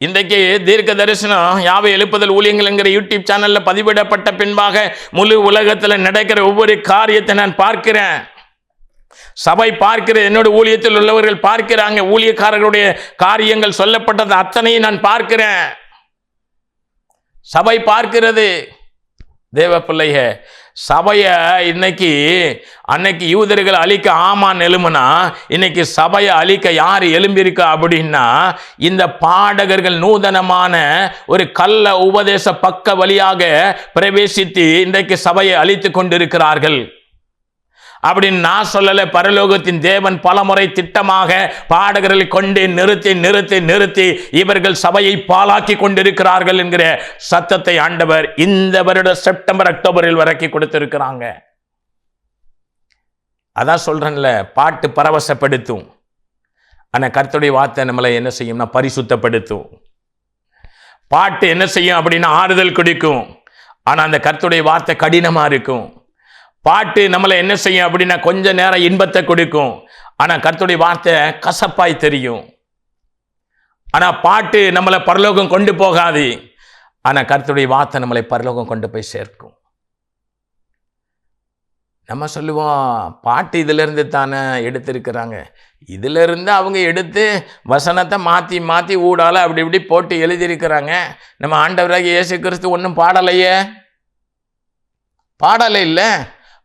இன்றைக்கு தீர்க்க தரிசனம் யாவை எழுப்புதல் ஊழியங்கள் என்கிற யூடியூப் சேனல்ல பதிவிடப்பட்ட பின்பாக முழு உலகத்தில் நடக்கிற ஒவ்வொரு காரியத்தை நான் பார்க்கிறேன். சபை பார்க்கிறது, என்னோட ஊழியத்தில் உள்ளவர்கள் பார்க்கிறாங்க. ஊழியக்காரர்களுடைய காரியங்கள் சொல்லப்பட்டது அத்தனையும் நான் பார்க்கிறேன். சபை பார்க்கிறது. தேவ பிள்ளைக, சபைய அன்னைக்கு யூதர்கள் அழிக்க ஆமான் எழுமுனா, இன்னைக்கு சபையை அழிக்க யார் எழும்பியிருக்கா அப்படின்னா, இந்த பாடகர்கள் நூதனமான ஒரு கள்ள உபதேச பக்க வழியாக பிரவேசித்து இன்றைக்கு சபையை அழித்து கொண்டிருக்கிறார்கள். அப்படின்னு நான் சொல்லல, பரலோகத்தின் தேவன் பலமுறை திட்டமாக பாடகர்களை கொண்டு நிறுத்தி இவர்கள் சபையை பாழாக்கி கொண்டிருக்கிறார்கள் என்கிற சத்தத்தை ஆண்டவர் இந்த வருட செப்டம்பர் அக்டோபரில் வரைக்கும் கொடுத்திருக்கிறாங்க. அதான் சொல்றேன்ல, பாட்டு பரவசப்படுத்தும், ஆனா கர்த்தருடைய வார்த்தை நம்மளை என்ன செய்யும்னா பரிசுத்தப்படுத்தும். பாட்டு என்ன செய்யும் அப்படின்னா ஆறுதல் கொடுக்கும், ஆனா அந்த கர்த்தருடைய வார்த்தை கடினமா இருக்கும். பாட்டு நம்மளை என்ன செய்யும் அப்படின்னா கொஞ்ச நேரம் இன்பத்தை கொடுக்கும், ஆனா கர்த்தருடைய வார்த்தை கசப்பாய் தெரியும். ஆனா பாட்டு நம்மளை பரலோகம் கொண்டு போகாது, ஆனா கர்த்தருடைய வார்த்தை நம்மளை பரலோகம் கொண்டு போய் சேர்க்கும். நம்ம சொல்லுவோம், பாட்டு இதிலிருந்து தானே எடுத்திருக்கிறாங்க. இதிலிருந்து அவங்க எடுத்து வசனத்தை மாற்றி ஊடால அப்படி இப்படி போட்டு எழுதியிருக்கிறாங்க. நம்ம ஆண்டவராக இயேசு கிறிஸ்து ஒன்றும் பாடலை இல்லை.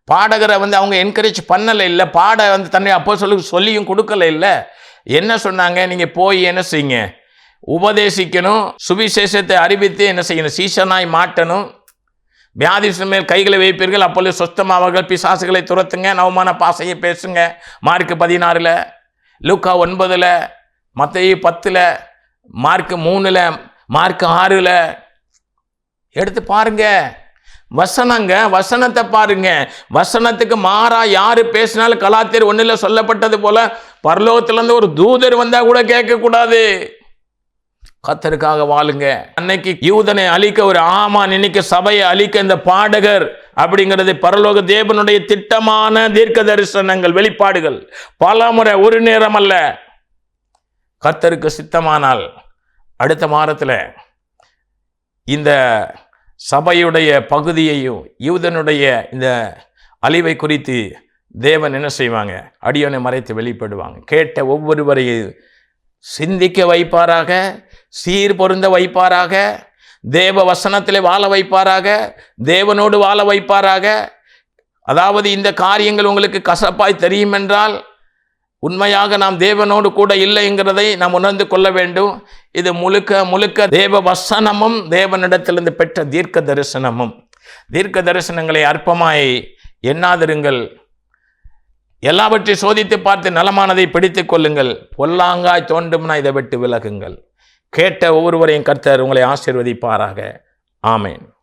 பாடகரை அவங்க என்கரேஜ் பண்ணலை இல்லை. பாட தன்னை சொல்லியும் கொடுக்கல இல்லை. என்ன சொன்னாங்க, நீங்கள் போய் என்ன செய்யுங்க, உபதேசிக்கணும், சுவிசேஷத்தை அறிவித்து என்ன செய்யணும், சீசனாய் மாட்டணும். வியாதி மேல் கைகளை வைப்பீர்கள், அப்பொழுது சொஸ்தமாவர்கள், பிசாசுகளை துரத்துங்க, நவமான பாசையை பேசுங்க. மார்க் 16, லூக்கா 9, மத்தேயு 10, மார்க் 3, மார்க் 6 எடுத்து பாருங்க. வசனத்தை பாருங்க. வசனத்துக்கு மாறா யாரு பேசினாலும் கலாத்தியர் 1 சொல்லப்பட்டது போல பரலோகத்திலிருந்து ஒரு தூதர் வந்தா கூட கேட்க கூடாது. கர்த்தருக்காக வாழுங்க. அன்னைக்கு யூதனை அழிக்க ஒரு ஆமான், இன்னைக்கு சபையை அழிக்க இந்த பாடகர் அப்படிங்கிறது பரலோக தேவனுடைய திட்டமான தீர்க்க தரிசனங்கள், வெளிப்பாடுகள். பல முறை, ஒரு நேரம் அல்ல. கர்த்தருக்கு சித்தமானால் அடுத்த வாரத்தில் இந்த சபையுடைய பகுதியையும் யூதனுடைய இந்த அழிவை குறித்து தேவன் என்ன செய்வாங்க, அடியோனை மறைத்து வெளிப்படுவாங்க. கேட்ட ஒவ்வொருவரையும் சிந்திக்க வைப்பாராக, சீர் பொருந்த வைப்பாராக, தேவ வசனத்திலே வாழ வைப்பாராக, தேவனோடு வாழ வைப்பாராக. அதாவது இந்த காரியங்கள் உங்களுக்கு கசப்பாய் தெரியும் என்றால் உண்மையாக நாம் தேவனோடு கூட இல்லைங்கிறதை நாம் உணர்ந்து கொள்ள வேண்டும். இது முழுக்க தேவ வசனமும் தேவனிடத்திலிருந்து பெற்ற தீர்க்க தரிசனமும். தீர்க்க தரிசனங்களை அற்பமாய் எண்ணாதிருங்கள். எல்லாவற்றையும் சோதித்து பார்த்து நலமானதை பிடித்துக் கொள்ளுங்கள். பொல்லாங்காய் தோன்றும்னா இதை விட்டு விலகுங்கள். கேட்ட ஒவ்வொருவரையும் கர்த்தர் உங்களை ஆசீர்வதிப்பாராக. ஆமேன்.